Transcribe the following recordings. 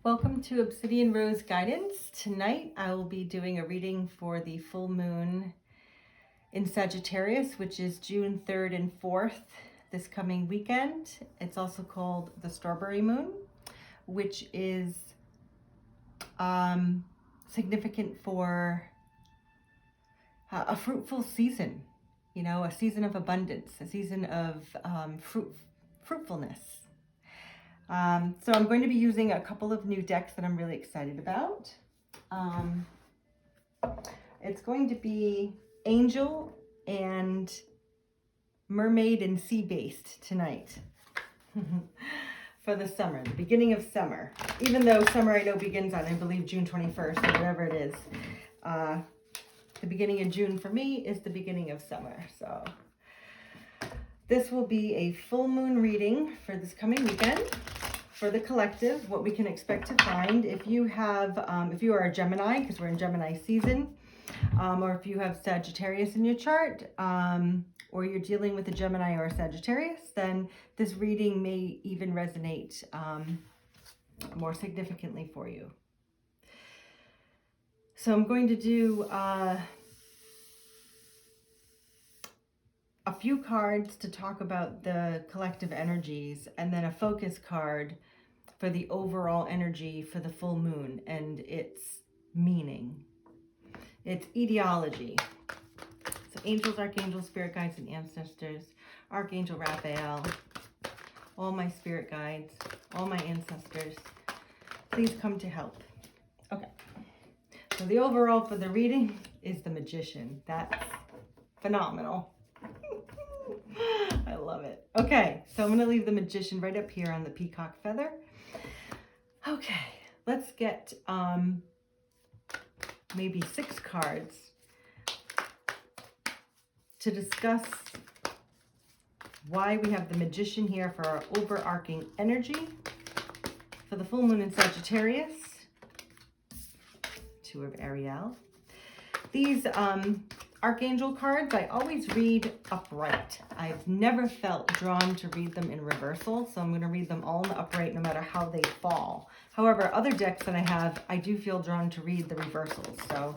Welcome to Obsidian Rose Guidance. Tonight I will be doing a reading for the full moon in Sagittarius, which is June 3rd and 4th this coming weekend. It's also called the Strawberry Moon, which is significant for a fruitful season, a season of abundance, a season of fruitfulness. So I'm going to be using a couple of new decks that I'm really excited about. It's going to be Angel and Mermaid and Sea Based tonight for the summer, the beginning of summer. Even though summer I know begins on, I believe, June 21st or whatever it is. The beginning of June for me is the beginning of summer. So this will be a full moon reading for this coming weekend. For the collective, what we can expect to find if you have, if you are a Gemini, because we're in Gemini season, or if you have Sagittarius in your chart, or you're dealing with a Gemini or a Sagittarius, then this reading may even resonate more significantly for you. So I'm going to do a few cards to talk about the collective energies, and then a focus card for the overall energy for the full moon and its meaning, its etiology. So angels, archangels, spirit guides, and ancestors, Archangel Raphael, all my spirit guides, all my ancestors, please come to help. Okay, so the overall for the reading is the Magician. That's phenomenal. I love it. Okay, so I'm going to leave the Magician right up here on the peacock feather. Okay, let's get maybe 6 cards to discuss why we have the Magician here for our overarching energy for the full moon in Sagittarius. 2 of Ariel. These Archangel cards, I always read upright. I've never felt drawn to read them in reversal, so I'm going to read them all in the upright no matter how they fall. However, other decks that I have, I do feel drawn to read the reversals. So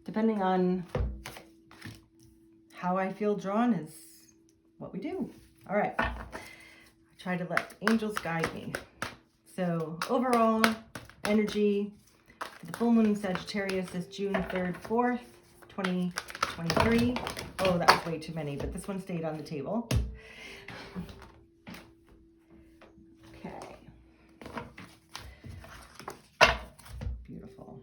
depending on how I feel drawn is what we do. All right. I try to let angels guide me. So overall energy for the full moon in Sagittarius is June 3rd, 4th, 2023. Oh, that was way too many, but this one stayed on the table. Okay. Beautiful.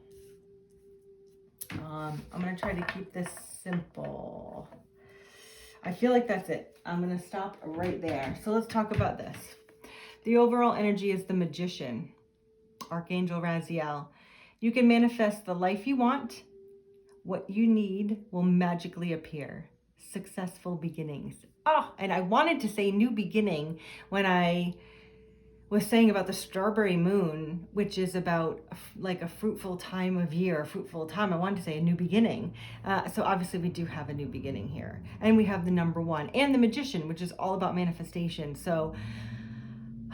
I'm going to try to keep this simple. I feel like that's it. I'm going to stop right there. So let's talk about this. The overall energy is the Magician, Archangel Raziel. You can manifest the life you want. What you need will magically appear. Successful beginnings. Oh, and I wanted to say new beginning when I was saying about the strawberry moon, which is about like a fruitful time of year, a fruitful time. I wanted to say a new beginning. So obviously we do have a new beginning here. And we have the number 1 and the Magician, which is all about manifestation. So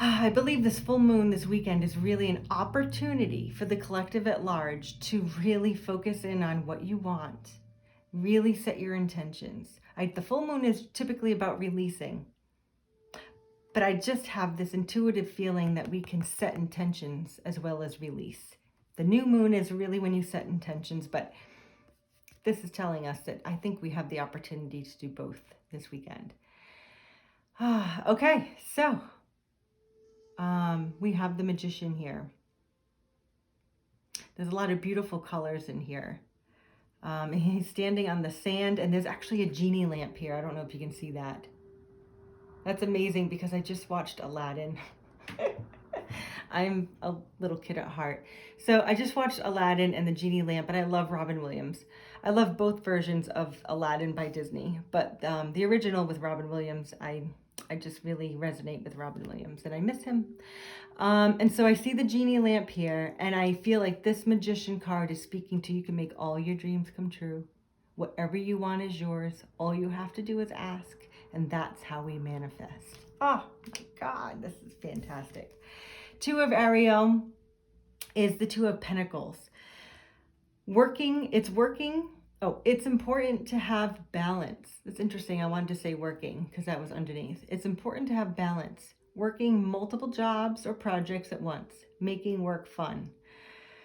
I believe this full moon this weekend is really an opportunity for the collective at large to really focus in on what you want. Really set your intentions. The full moon is typically about releasing. But I just have this intuitive feeling that we can set intentions as well as release. The new moon is really when you set intentions, but this is telling us that I think we have the opportunity to do both this weekend. Okay, so we have the Magician here. There's a lot of beautiful colors in here. He's standing on the sand, and there's actually a genie lamp here. I don't know if you can see that. That's amazing because I just watched Aladdin. I'm a little kid at heart. So I just watched Aladdin and the genie lamp, and I love Robin Williams. I love both versions of Aladdin by Disney, but the original with Robin Williams, I just really resonate with Robin Williams, and I miss him. And so I see the genie lamp here, and I feel like this Magician card is speaking to you. Can make all your dreams come true. Whatever you want is yours. All you have to do is ask, and that's how we manifest. Oh my God, this is fantastic. 2 of Ariel. is the Two of Pentacles. It's working. Oh, it's important to have balance. That's interesting. I wanted to say working because that was underneath. It's important to have balance. Working multiple jobs or projects at once, making work fun.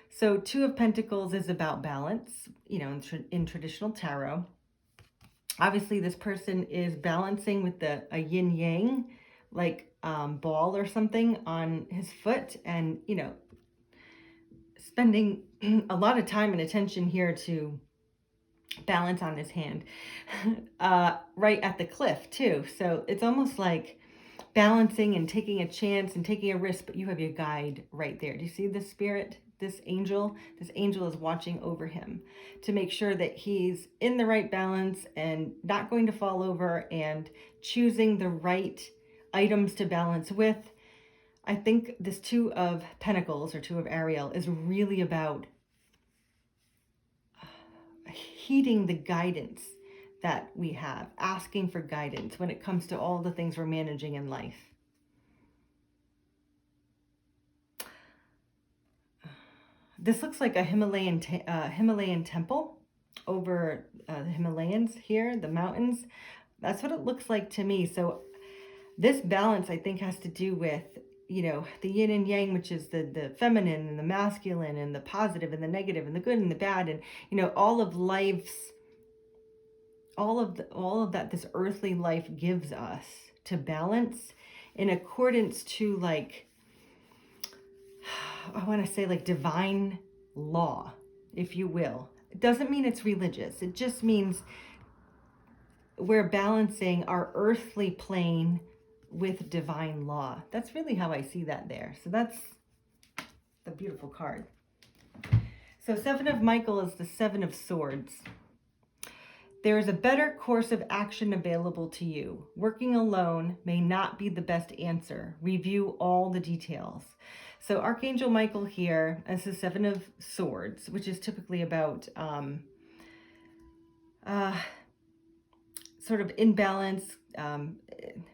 So Two of Pentacles is about balance, you know, in traditional tarot. Obviously, this person is balancing with a yin yang, like ball or something on his foot, and, you know, spending a lot of time and attention here to balance on his hand, right at the cliff too. So it's almost like balancing and taking a chance and taking a risk, but you have your guide right there. Do you see the spirit? This angel is watching over him to make sure that he's in the right balance and not going to fall over, and choosing the right items to balance with. I think this Two of Pentacles or Two of Ariel is really about heeding the guidance that we have, asking for guidance when it comes to all the things we're managing in life. This looks like a Himalayan temple over the Himalayas here, the mountains. That's what it looks like to me. So this balance, I think, has to do with, you know, the yin and yang, which is the feminine and the masculine and the positive and the negative and the good and the bad, and, you know, all of life's, all of that this earthly life gives us to balance in accordance to, like, I want to say, like, divine law, if you will. It doesn't mean it's religious. It just means we're balancing our earthly plane with divine law. That's really how I see that there. So that's the beautiful card. So Seven of Michael is the Seven of Swords. There is a better course of action available to you. Working alone may not be the best answer. Review all the details. So Archangel Michael here is the Seven of Swords, which is typically about sort of imbalance,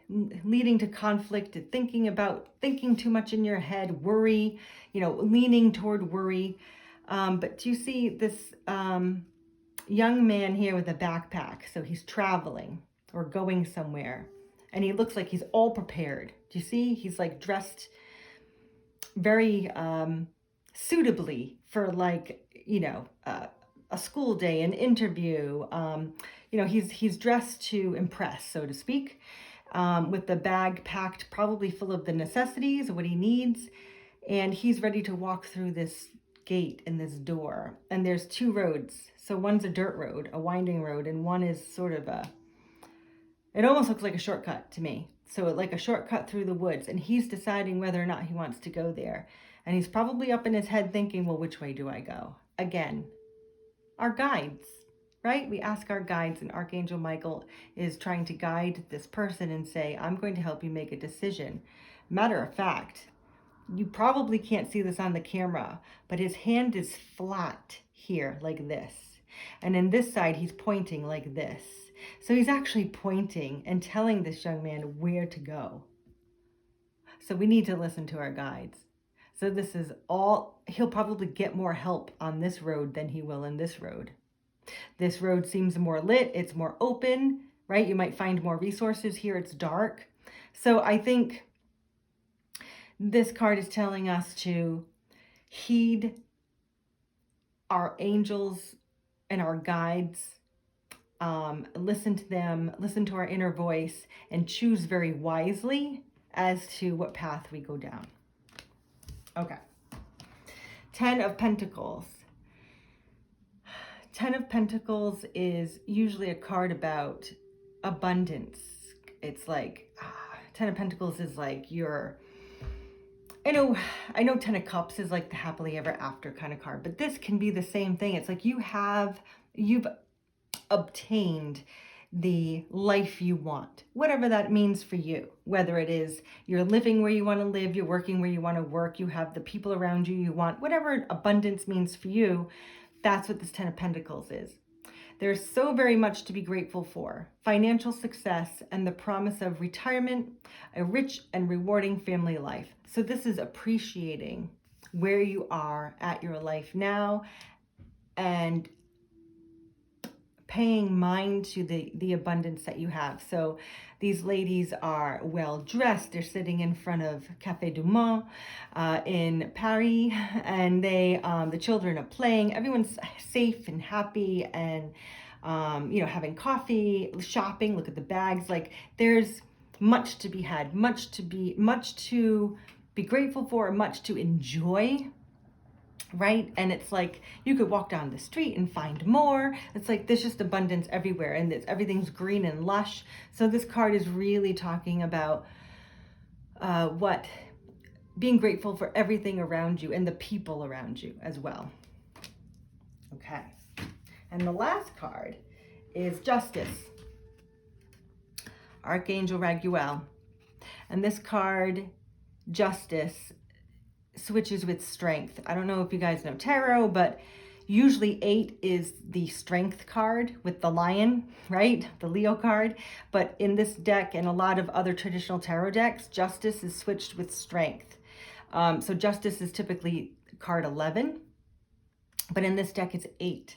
leading to conflict, thinking too much in your head, worry, you know, leaning toward worry. But do you see this young man here with a backpack? So he's traveling or going somewhere, and he looks like he's all prepared. Do you see? He's like dressed very suitably for, like, you know, a school day, an interview. You know, he's dressed to impress, so to speak, with the bag packed probably full of the necessities, what he needs, and he's ready to walk through this gate and this door. And there's two roads. So one's a dirt road, a winding road, and one is sort of it almost looks like a shortcut to me. So like a shortcut through the woods, and he's deciding whether or not he wants to go there. And he's probably up in his head thinking, well, which way do I go? Again, our guides, right? We ask our guides, and Archangel Michael is trying to guide this person and say, I'm going to help you make a decision. Matter of fact, you probably can't see this on the camera, but his hand is flat here like this. And in this side, he's pointing like this. So he's actually pointing and telling this young man where to go. So we need to listen to our guides. So this is all, he'll probably get more help on this road than he will in this road. This road seems more lit, it's more open, right? You might find more resources here, it's dark. So I think this card is telling us to heed our angels and our guides, listen to them, listen to our inner voice, and choose very wisely as to what path we go down. Okay. 10 of Pentacles. 10 of Pentacles is usually a card about abundance. It's like, 10 of Pentacles is like your, I know 10 of Cups is like the happily ever after kind of card, but this can be the same thing. It's like you've obtained the life you want, whatever that means for you, whether it is you're living where you want to live, you're working where you want to work, you have the people around you you want, whatever abundance means for you, that's what this 10 of Pentacles is. There's so very much to be grateful for. Financial success and the promise of retirement, a rich and rewarding family life. So this is appreciating where you are at your life now and paying mind to the abundance that you have. So these ladies are well dressed. They're sitting in front of Café du Monde in Paris, and the children are playing. Everyone's safe and happy, and having coffee, shopping. Look at the bags. Like, there's much to be had, much to be grateful for, much to enjoy. Right? And it's like you could walk down the street and find more. It's like there's just abundance everywhere, and everything's green and lush. So this card is really talking about what being grateful for everything around you and the people around you as well. Okay. And the last card is Justice, Archangel Raguel. And this card, Justice, switches with strength. I don't know if you guys know tarot, but usually 8 is the strength card with the lion, right? The Leo card. But in this deck and a lot of other traditional tarot decks, Justice is switched with strength. So Justice is typically card 11, but in this deck it's 8.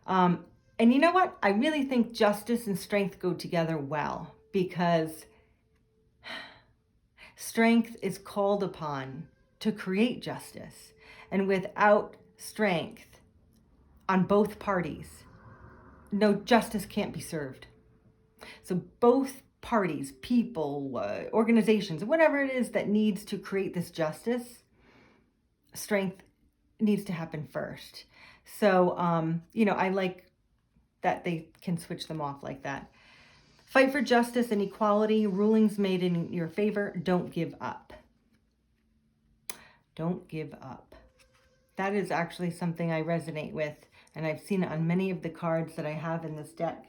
And you know what? I really think Justice and strength go together well, because strength is called upon to create justice. And without strength on both parties, no justice can't be served. So both parties, people, organizations, whatever it is that needs to create this justice, strength needs to happen first. So, I like that they can switch them off like that. Fight for justice and equality, rulings made in your favor. Don't give up. Don't give up. That is actually something I resonate with, and I've seen it on many of the cards that I have in this deck.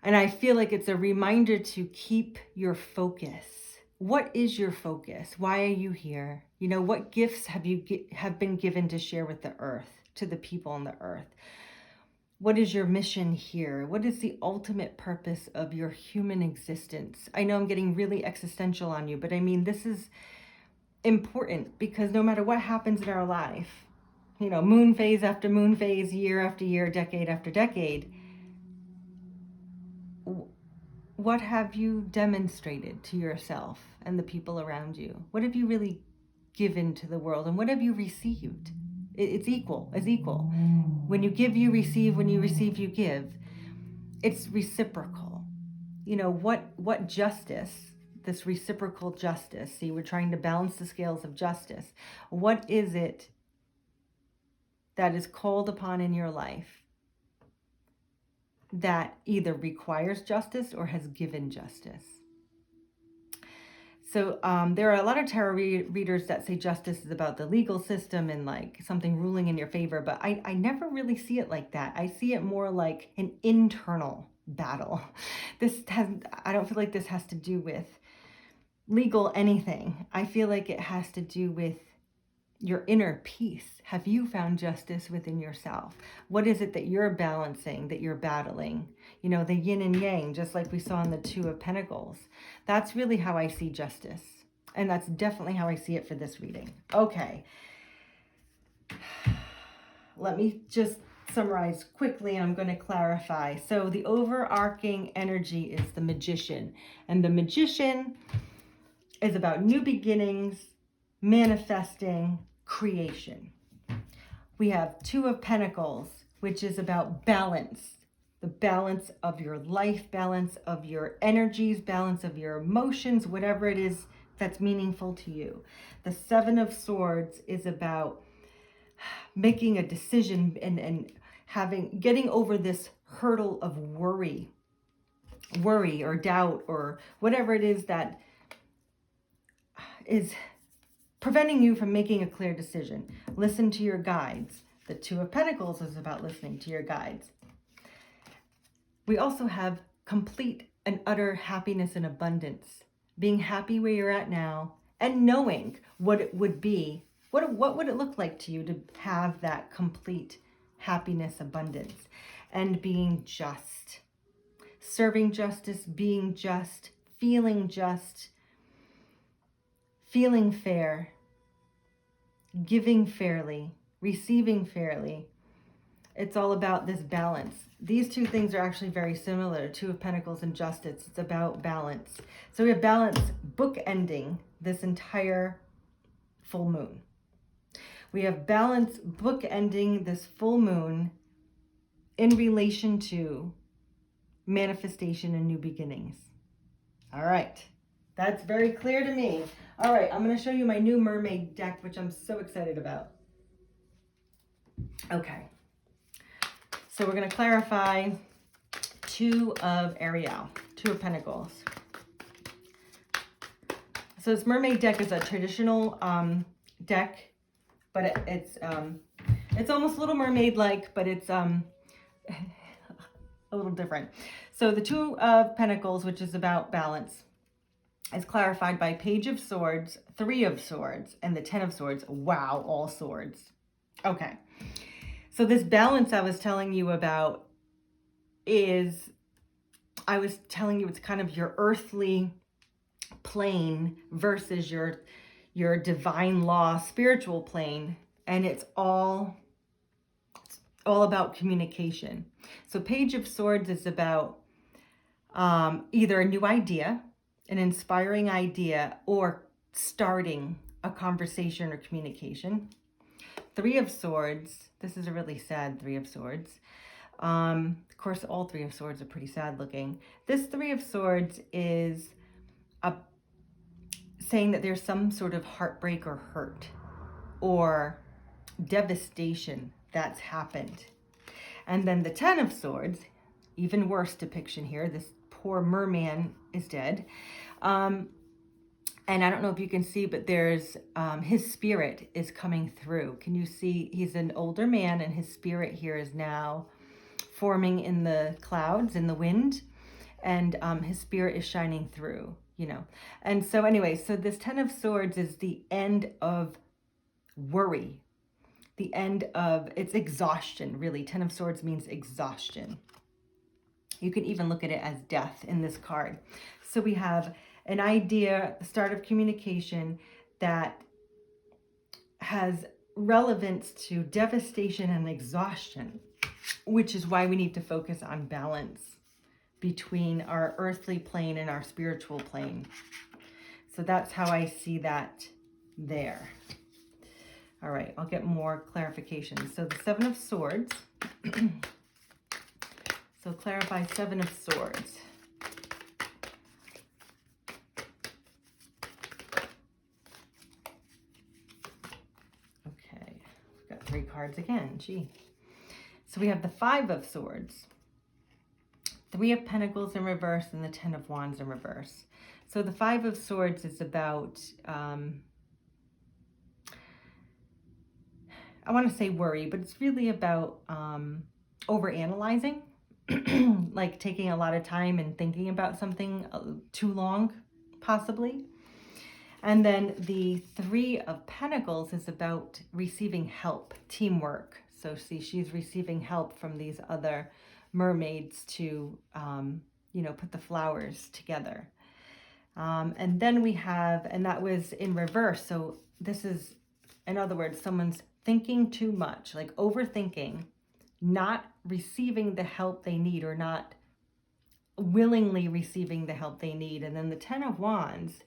And I feel like it's a reminder to keep your focus. What is your focus? Why are you here? What gifts have been given to share with the earth, to the people on the earth? What is your mission here? What is the ultimate purpose of your human existence? I know I'm getting really existential on you, but I mean, this is important, because no matter what happens in our life, moon phase after moon phase, year after year, decade after decade, what have you demonstrated to yourself and the people around you? What have you really given to the world, and what have you received? It's equal. When you give, you receive. When you receive, you give. It's reciprocal. What justice, this reciprocal justice. See, we're trying to balance the scales of justice. What is it that is called upon in your life that either requires justice or has given justice? So there are a lot of tarot readers that say justice is about the legal system and like something ruling in your favor, but I never really see it like that. I see it more like an internal battle. I don't feel like this has to do with legal anything. I feel like it has to do with your inner peace. Have you found justice within yourself? What is it that you're balancing, that you're battling? The yin and yang, just like we saw in the Two of Pentacles. That's really how I see justice. And that's definitely how I see it for this reading. Okay. Let me just summarize quickly, and I'm going to clarify. So the overarching energy is the Magician. And the Magician is about new beginnings, manifesting, creation. We have Two of Pentacles, which is about balance. The balance of your life, balance of your energies, balance of your emotions, whatever it is that's meaningful to you. The Seven of Swords is about making a decision and getting over this hurdle of worry or doubt or whatever it is that is preventing you from making a clear decision. Listen to your guides. The Two of Pentacles is about listening to your guides. We also have complete and utter happiness and abundance. Being happy where you're at now and knowing what it would be. What would it look like to you to have that complete happiness, abundance, and being just. Serving justice, being just, feeling fair. giving fairly, receiving fairly. It's all about this balance. These two things are actually very similar. Two of Pentacles and Justice. It's about balance. So we have balance bookending this entire full moon. We have balance bookending this full moon in relation to manifestation and new beginnings. All right. That's very clear to me. All right. I'm going to show you my new mermaid deck, which I'm so excited about. Okay. So we're going to clarify Two of Ariel, Two of Pentacles. So this mermaid deck is a traditional deck, but it's almost Little Mermaid-like, but it's a little different. So the Two of Pentacles, which is about balance, is clarified by Page of Swords, Three of Swords, and the Ten of Swords. Wow, all swords. Okay. So this balance I was telling you about is, I was telling you it's kind of your earthly plane versus your divine law spiritual plane, and it's all about communication. So Page of Swords is about either a new idea, an inspiring idea, or starting a conversation or communication. Three of Swords, this is a really sad Three of Swords. Of course, all Three of Swords are pretty sad looking. This Three of Swords is saying that there's some sort of heartbreak or hurt or devastation that's happened. And then the Ten of Swords, even worse depiction here. This poor merman is dead. And I don't know if you can see, but there's his spirit is coming through. Can you see? He's an older man, and his spirit here is now forming in the clouds, in the wind, and his spirit is shining through, you know. And so anyway, so this Ten of Swords is the end of worry, the end of, it's exhaustion, really. Ten of Swords means exhaustion. You can even look at it as death in this card. So we have an idea, the start of communication that has relevance to devastation and exhaustion, which is why we need to focus on balance between our earthly plane and our spiritual plane. So that's how I see that there. All right, I'll get more clarification. So the Seven of Swords. So clarify Seven of Swords. Okay, we've got three cards again. Gee. So we have the Five of Swords, Three of Pentacles in reverse, and the Ten of Wands in reverse. So the Five of Swords is about, I want to say worry, but it's really about overanalyzing, like taking a lot of time and thinking about something too long, possibly. And then the Three of Pentacles is about receiving help, teamwork. So see, she's receiving help from these other mermaids to, you know, put the flowers together. And then we have, and that was in reverse. So this is, in other words, someone's thinking too much, like overthinking, not receiving the help they need, or not willingly receiving the help they need. And then the Ten of Wands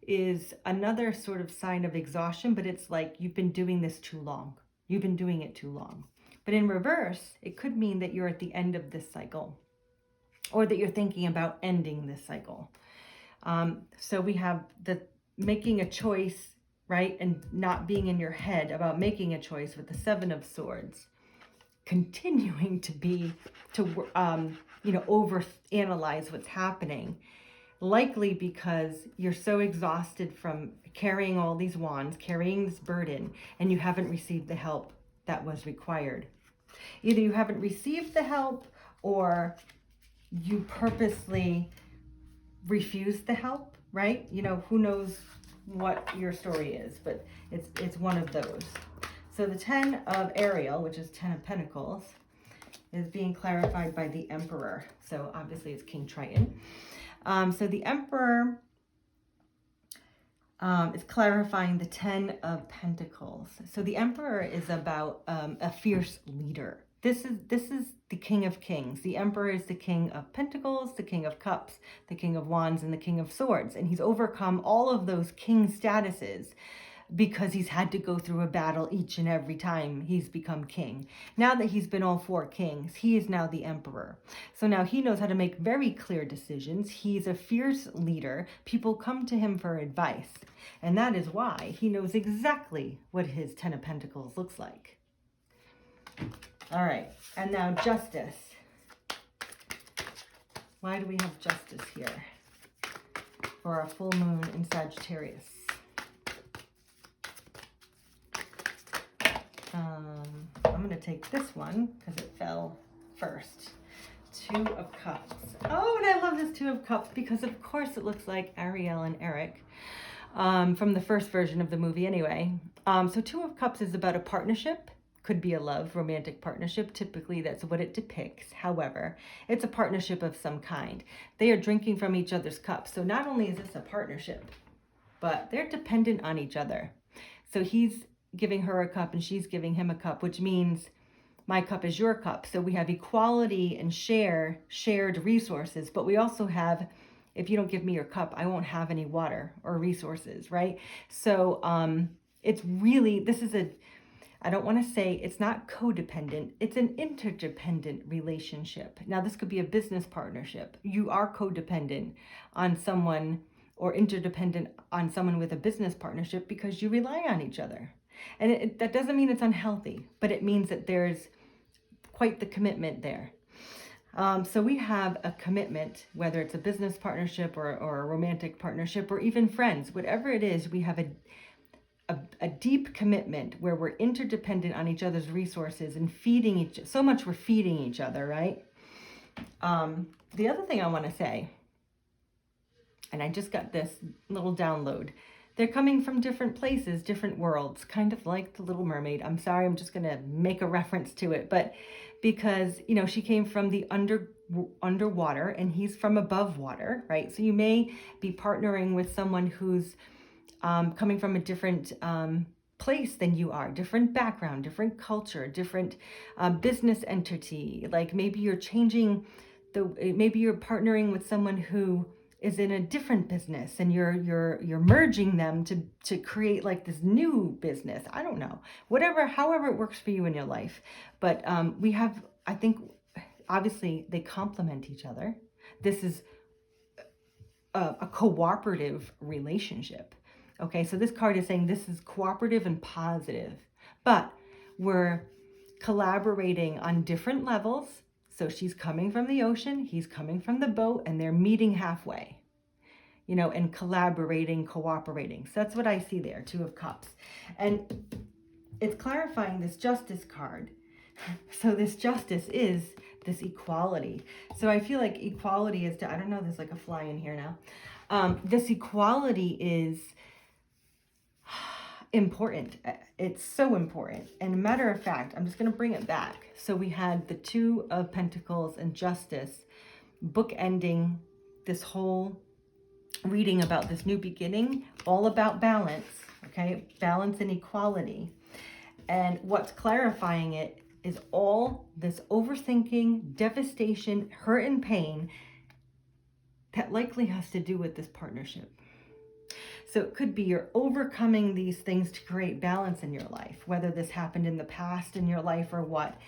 is another sort of sign of exhaustion, but it's like you've been doing this too long. You've been doing it too long. But in reverse, it could mean that you're at the end of this cycle, or that you're thinking about ending this cycle. So we have the making a choice, right? And not being in your head about making a choice with the Seven of Swords, continuing to be, you know, overanalyze what's happening, likely because you're so exhausted from carrying all these wands, carrying this burden, and you haven't received the help that was required. Either you haven't received the help, or you purposely refused the help, right? You know, who knows what your story is, but it's one of those. So the Ten of Ariel, which is Ten of Pentacles, is being clarified by the Emperor. So obviously it's King Triton. So the Emperor It's clarifying the 10 of Pentacles. So the Emperor is about a fierce leader. This is the King of Kings. The Emperor is the King of Pentacles, the King of Cups, the King of Wands, and the King of Swords. And he's overcome all of those king statuses because he's had to go through a battle each and every time he's become king. Now that he's been all 4 kings, he is now the emperor. So now he knows how to make very clear decisions. He's a fierce leader. People come to him for advice. And that is why he knows exactly what his 10 of Pentacles looks like. All right, and now justice. Why do we have justice here for our full moon in Sagittarius? I'm going to take this one because it fell first. 2 of Cups. Oh, and I love this 2 of Cups because, of course, it looks like Ariel and Eric from the first version of the movie anyway. So 2 of Cups is about a partnership. Could be a love, romantic partnership. Typically, that's what it depicts. However, it's a partnership of some kind. They are drinking from each other's cups. So not only is this a partnership, but they're dependent on each other. So he's giving her a cup and she's giving him a cup, which means my cup is your cup. So we have equality and shared resources, but we also have, if you don't give me your cup, I won't have any water or resources, right? So it's really, this is I don't want to say it's not codependent, it's an interdependent relationship. Now this could be a business partnership. You are codependent on someone or interdependent on someone with a business partnership because you rely on each other. And that doesn't mean it's unhealthy, but it means that there's quite the commitment there. So we have a commitment, whether it's a business partnership or a romantic partnership or even friends, whatever it is, we have a deep commitment where we're interdependent on each other's resources and feeding so much we're feeding each other, right? The other thing I want to say, and I just got this little download, they're coming from different places, different worlds, kind of like the Little Mermaid. I'm sorry, I'm just going to make a reference to it, but because, you know, she came from the underwater and he's from above water, right? So you may be partnering with someone who's coming from a different place than you are, different background, different culture, different business entity. Like maybe you're maybe you're partnering with someone who is in a different business and you're merging them to create like this new business. I don't know, however it works for you in your life. But we have, I think, obviously they complement each other. This is a cooperative relationship. Okay, so this card is saying this is cooperative and positive, but we're collaborating on different levels. So she's coming from the ocean, he's coming from the boat, and they're meeting halfway, you know, and collaborating, cooperating. So that's what I see there, 2 of Cups. And it's clarifying this justice card. So this justice is this equality. So I feel like equality is, I don't know, there's like a fly in here now. This equality is important. It's so important. And a matter of fact, I'm just going to bring it back. So we had the 2 of Pentacles and justice bookending this whole reading about this new beginning, all about balance, okay? Balance and equality. And what's clarifying it is all this overthinking, devastation, hurt and pain that likely has to do with this partnership. So it could be you're overcoming these things to create balance in your life, whether this happened in the past in your life or what.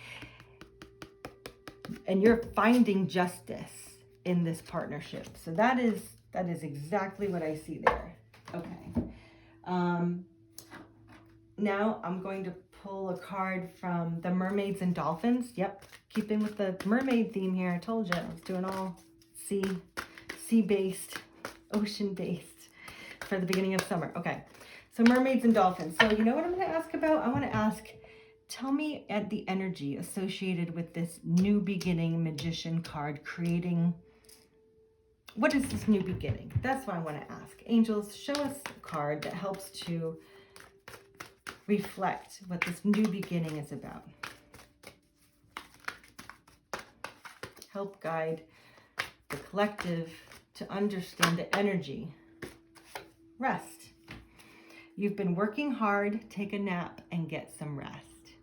And you're finding justice in this partnership. So that is exactly what I see there. Okay. Now I'm going to pull a card from the Mermaids and Dolphins. Yep, keeping with the mermaid theme here. I told you I was doing all sea-based, ocean-based for the beginning of summer. Okay, so Mermaids and Dolphins. So you know what I'm going to ask about? I want to ask, tell me at the energy associated with this new beginning magician card creating. What is this new beginning? That's what I want to ask. Angels, show us a card that helps to reflect what this new beginning is about. Help guide the collective to understand the energy. Rest. You've been working hard. Take a nap and get some rest.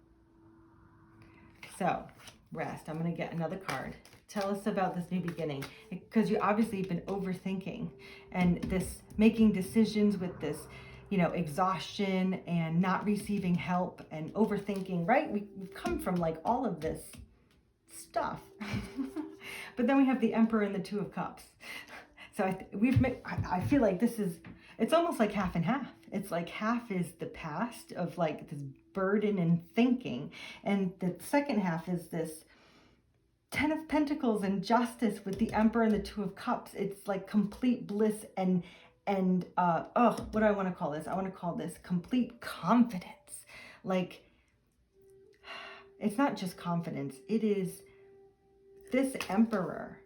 So, rest. I'm going to get another card. Tell us about this new beginning, because you obviously have been overthinking and this making decisions with this, exhaustion and not receiving help and overthinking, right? We've come from like all of this stuff. But then we have the Emperor and the Two of Cups. So I feel like it's almost like half and half. It's like half is the past of like this burden and thinking. And the second half is this Ten of Pentacles and justice with the Emperor and the Two of Cups. It's like complete bliss and what do I want to call this? I want to call this complete confidence. Like, it's not just confidence. It is this Emperor.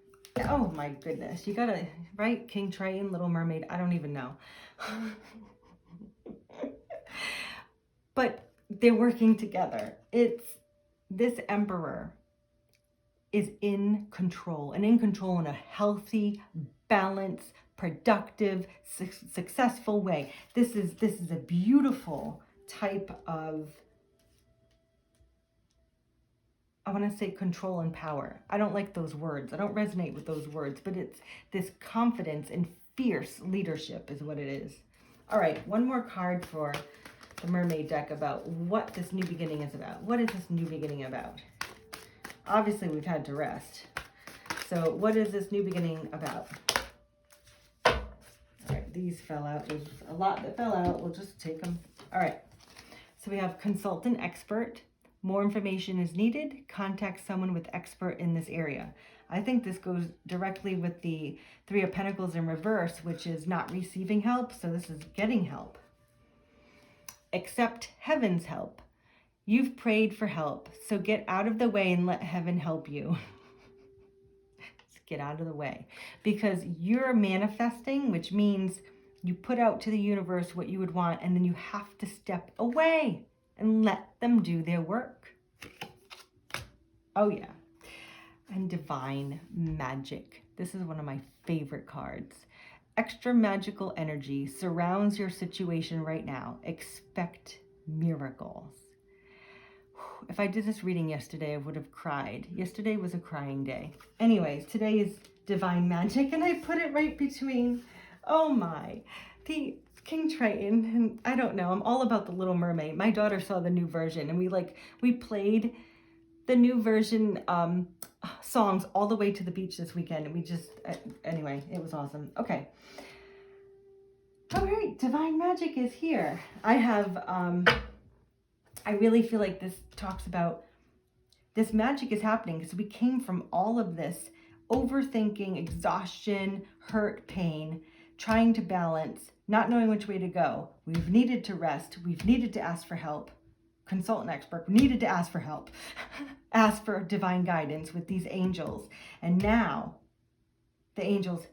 Oh my goodness. You gotta, right? King Triton, Little Mermaid. I don't even know. But they're working together. It's this Emperor is in control, and in control in a healthy, balanced, productive, successful way. This is a beautiful type of, I want to say control and power. I don't like those words. I don't resonate with those words, but it's this confidence and fierce leadership is what it is. All right, one more card for the Mermaid deck about what this new beginning is about. What is this new beginning about? Obviously, we've had to rest. So what is this new beginning about? All right, these fell out. There's a lot that fell out. We'll just take them. All right. So we have consultant expert. More information is needed. Contact someone with expert in this area. I think this goes directly with the Three of Pentacles in reverse, which is not receiving help. So this is getting help. Accept heaven's help. You've prayed for help, so get out of the way and let heaven help you. Just get out of the way. Because you're manifesting, which means you put out to the universe what you would want, and then you have to step away and let them do their work. Oh, yeah. And divine magic. This is one of my favorite cards. Extra magical energy surrounds your situation right now. Expect miracles. If I did this reading yesterday, I would have cried. Yesterday was a crying day. Anyways, today is divine magic, and I put it right between, the King Triton, and I don't know, I'm all about the Little Mermaid. My daughter saw the new version, and we played the new version songs all the way to the beach this weekend, and we just, anyway, it was awesome. Okay. All right, divine magic is here. I really feel like this talks about this magic is happening because we came from all of this overthinking, exhaustion, hurt, pain, trying to balance, not knowing which way to go. We've needed to rest. We've needed to ask for help. Consultant expert, we needed to ask for help. Ask for divine guidance with these angels. And now the angels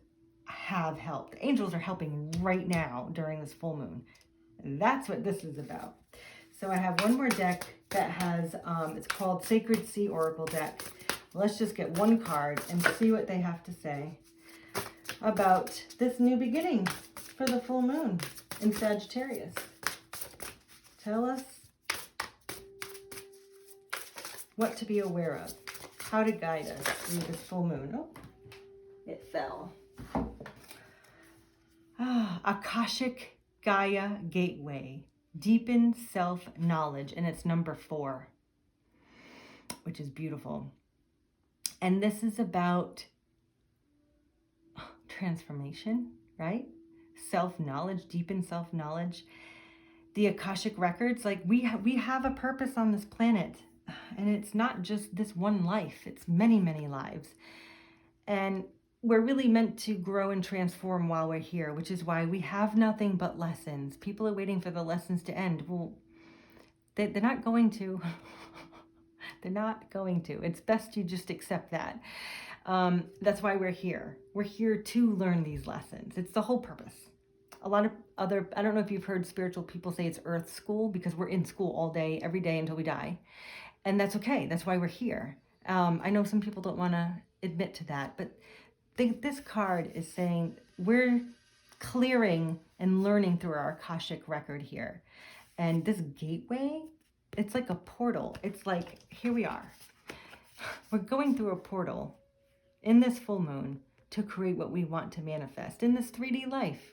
have helped. The angels are helping right now during this full moon. And that's what this is about. So I have one more deck that has, it's called Sacred Sea Oracle deck. Let's just get one card and see what they have to say about this new beginning for the full moon in Sagittarius. Tell us what to be aware of, how to guide us through this full moon. Oh, it fell. Akashic Gaia Gateway. Deepen self-knowledge, and it's number 4, which is beautiful. And this is about transformation, right? Self-knowledge, deepen self-knowledge. The Akashic records, like we have a purpose on this planet, and it's not just this one life, it's many, many lives. And we're really meant to grow and transform while we're here, which is why we have nothing but lessons. People are waiting for the lessons to end. Well, they're not going to. They're not going to. It's best you just accept that. That's why we're here. We're here to learn these lessons. It's the whole purpose. A lot of other, I don't know if you've heard spiritual people say it's Earth school, because we're in school all day, every day until we die. And that's okay. That's why we're here. I know some people don't want to admit to that, but this card is saying we're clearing and learning through our Akashic record here. And this gateway, it's like a portal. It's like, here we are. We're going through a portal in this full moon to create what we want to manifest in this 3D life,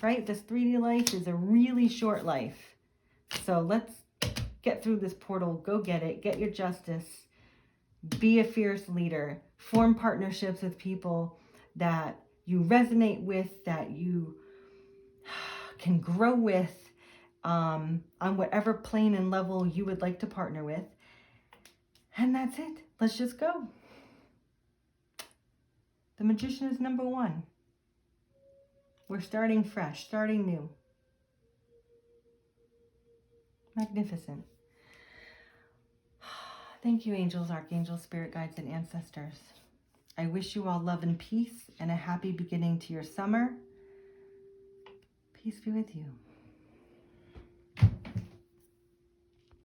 right? This 3D life is a really short life. So let's get through this portal, go get it, get your justice, be a fierce leader, form partnerships with people that you resonate with, that you can grow with on whatever plane and level you would like to partner with. And that's it. Let's just go. The Magician is number 1. We're starting fresh, starting new. Magnificent. Thank you, angels, archangels, spirit guides, and ancestors. I wish you all love and peace and a happy beginning to your summer. Peace be with you.